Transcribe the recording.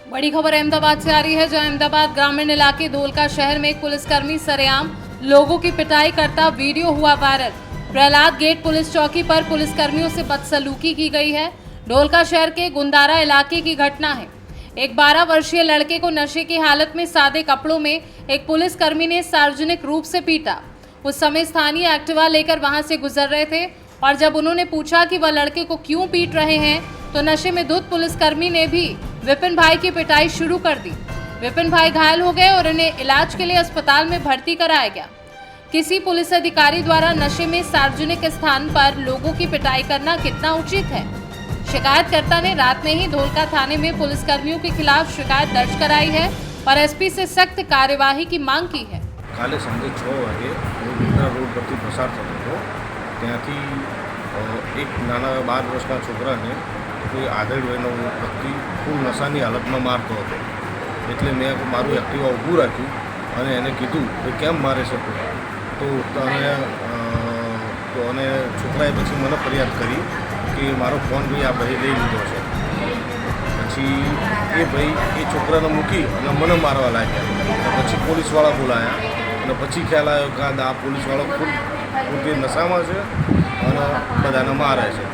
बड़ी खबर अहमदाबाद से आ रही है, जहां अहमदाबाद ग्रामीण इलाके धोलका शहर में एक पुलिसकर्मी सरेआम लोगों की पिटाई करता वीडियो हुआ वायरल। प्रहलाद गेट पुलिस चौकी पर पुलिसकर्मियों से बदसलूकी की गई है। धोलका शहर के गुंदारा इलाके की घटना है। एक 12 वर्षीय लड़के को नशे की हालत में सादे कपड़ों में एक पुलिसकर्मी ने सार्वजनिक रूप से पीटा। उस समय स्थानीय एक्टिवा लेकर वहां से गुजर रहे थे और जब उन्होंने पूछा कि वह लड़के को क्यों पीट रहे हैं, तो नशे में धुत पुलिसकर्मी ने भी विपिन भाई की पिटाई शुरू कर दी। विपिन भाई घायल हो गए और उन्हें इलाज के लिए अस्पताल में भर्ती कराया गया। किसी पुलिस अधिकारी द्वारा नशे में सार्वजनिक स्थान पर लोगों की पिटाई करना कितना उचित है? शिकायतकर्ता ने रात में ही धोलका थाने में पुलिसकर्मियों के खिलाफ शिकायत दर्ज कराई है और एसपी से सख्त कार्यवाही की मांग की है। काले संजे 6 वागे गुंदारा रोड पर पसार थतो હતો ત્યાંથી એક નાના 12 વર્ષના છોકરાને કોઈ આધેડ વયનો વ્યક્તિ ફૂલ નશાની હાલતમાં મારતો હતો। એટલે મેં મારું એક્ટિવા ઊભું રાખ્યું અને એને કીધું કે કેમ મારે છે તો અને છોકરાએ પછી મને ફરિયાદ કરી કે મારો ફોન ભાઈ આ ભાઈ લઈ લીધો છે। પછી એ ભાઈ એ છોકરાને મૂકી અને મને મારવા લાગ્યા। પછી પોલીસવાળા બોલાયા અને પછી ખ્યાલ આવ્યો કે આ પોલીસવાળો ફૂલ નશામાં છે અને બધાને મારે છે।